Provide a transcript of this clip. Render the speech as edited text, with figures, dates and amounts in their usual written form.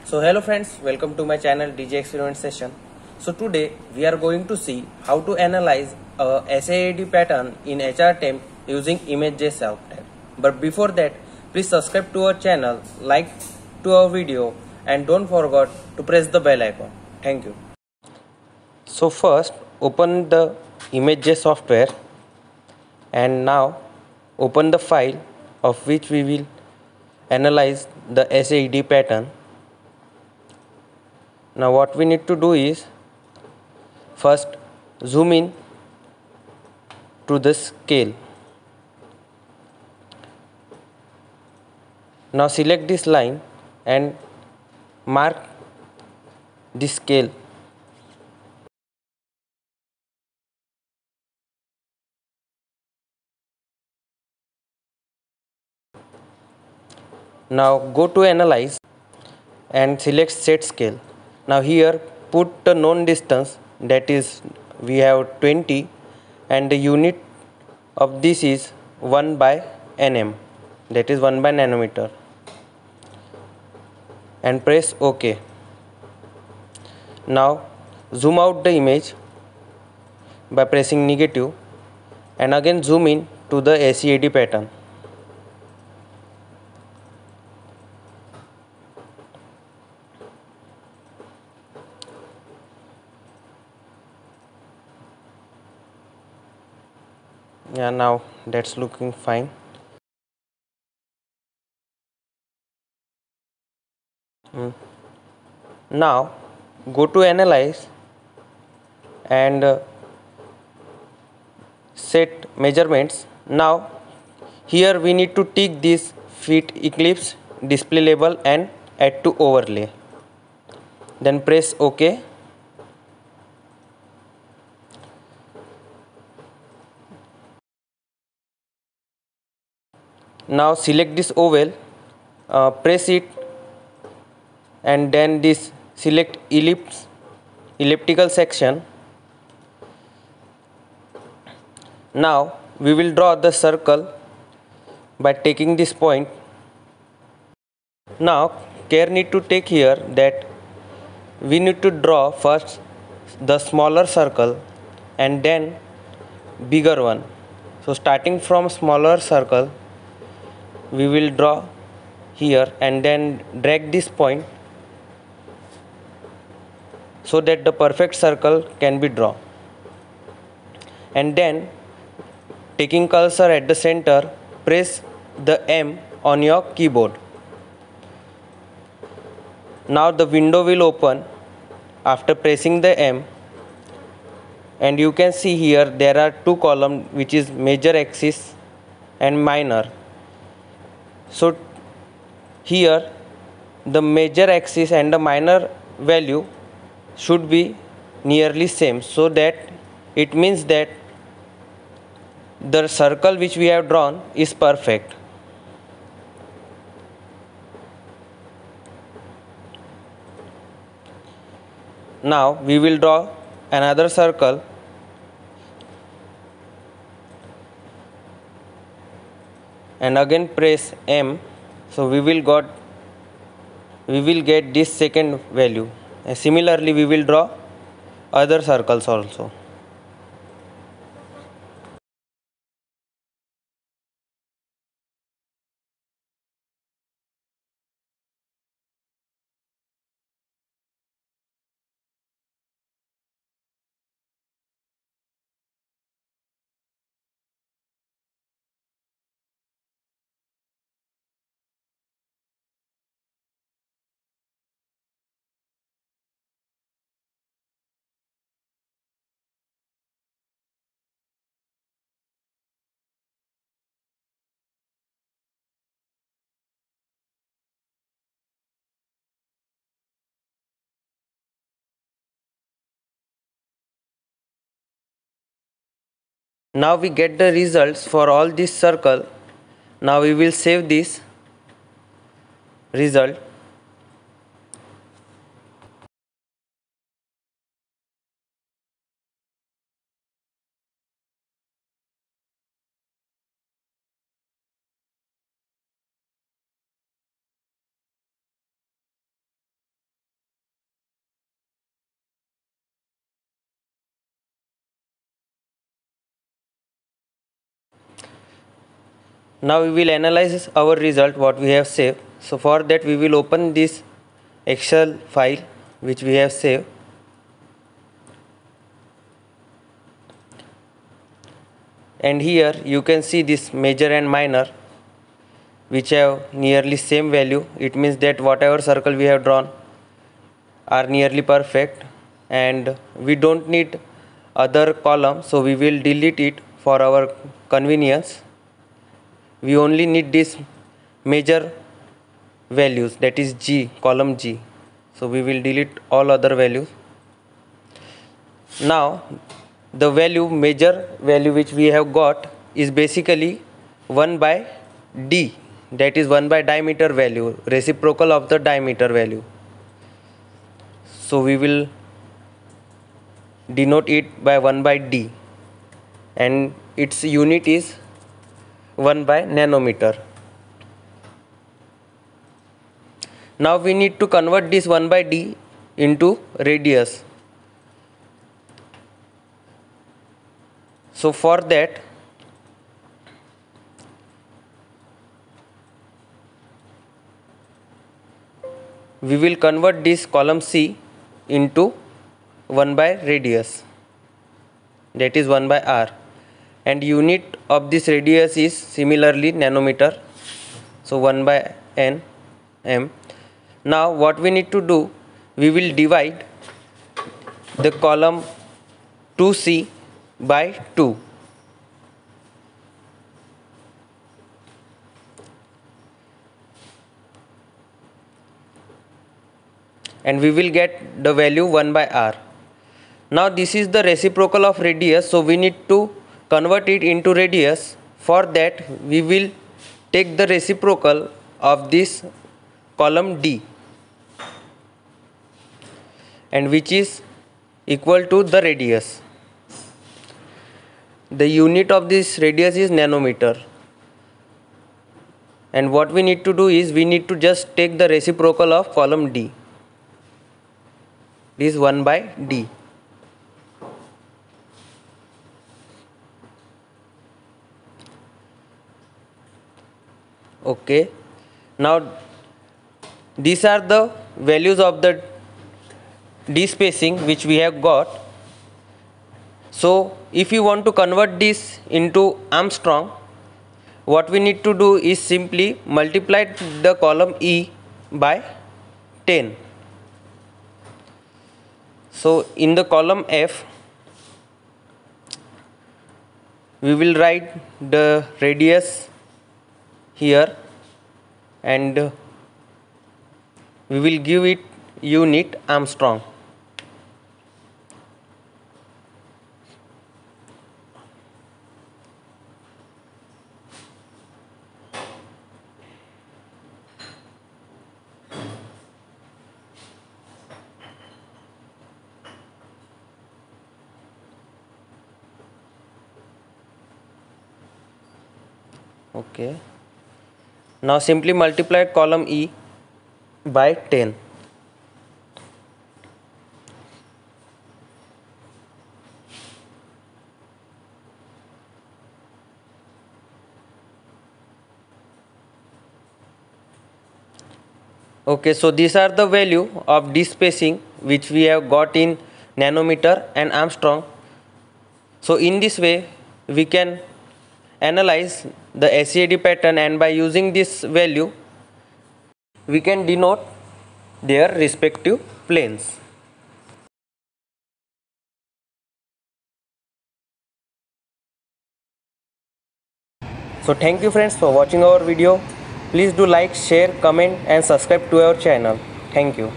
So hello friends, welcome to my channel DJ Experiment Session. So today we are going to see how to analyze a SAED pattern in HRTemp using ImageJ software. But before that, please subscribe to our channel, like to our video, and don't forget to press the bell icon. Thank you. So first open the ImageJ software and now open the file of which we will analyze the SAED pattern. Now what we need to do is first zoom in to the scale. Now select this line and mark the scale. Now go to analyze and select set scale. Now here put the known distance, that is we have 20, and the unit of this is 1 by nm, that is 1 by nanometer, and press OK. Now zoom out the image by pressing negative and again zoom in to the SAED pattern. Yeah, now that's looking fine. Now go to analyze and set measurements. Now here we need to tick this fit eclipse display label and add to overlay, then press OK. Now select this oval, press it, and then this select elliptical section. Now we will draw the circle by taking this point. Now care need to take here that we need to draw first the smaller circle and then bigger one. So starting from smaller circle we will draw here and then drag this point so that the perfect circle can be drawn, and then taking cursor at the center, press the M on your keyboard. Now the window will open after pressing the M, and you can see here there are two columns, which is major axis and minor. So here the major axis and the minor value should be nearly same, so that it means that the circle which we have drawn is perfect. Now we will draw another circle and again press M, so we will get this second value, and similarly we will draw other circles also. Now we get the results for all this circle. Now we will save this result. Now we will analyze our result what we have saved. So for that we will open this Excel file which we have saved. And here you can see this major and minor which have nearly same value. It means that whatever circle we have drawn are nearly perfect, and we don't need other column, so we will delete it for our convenience. We only need this major values, that is G, column G. So we will delete all other values. Now the major value which we have got is basically 1 by D, that is 1 by diameter value, reciprocal of the diameter value. So we will denote it by 1 by D, and its unit is 1 by nanometer. Now we need to convert this 1 by D into radius. So for that we will convert this column C into 1 by radius, that is 1 by R, and unit of this radius is similarly nanometer, so 1 by nm. Now what we need to do, we will divide the column 2C by 2. And we will get the value 1 by R. Now this is the reciprocal of radius, so we need to convert it into radius. For that we will take the reciprocal of this column D, and which is equal to the radius. The unit of this radius is nanometer, and what we need to do is we need to just take the reciprocal of column D. This is 1 by D. Okay, now these are the values of the D spacing which we have got. So if you want to convert this into Armstrong, what we need to do is simply multiply the column E by 10. So in the column F we will write the radius here, and we will give it unit Armstrong. Okay, now simply multiply column E by 10. Okay, so these are the value of D spacing which we have got in nanometer and Armstrong. So in this way we can analyze the SAED pattern, and by using this value we can denote their respective planes. So thank you friends for watching our video. Please do like, share, comment and subscribe to our channel. Thank you.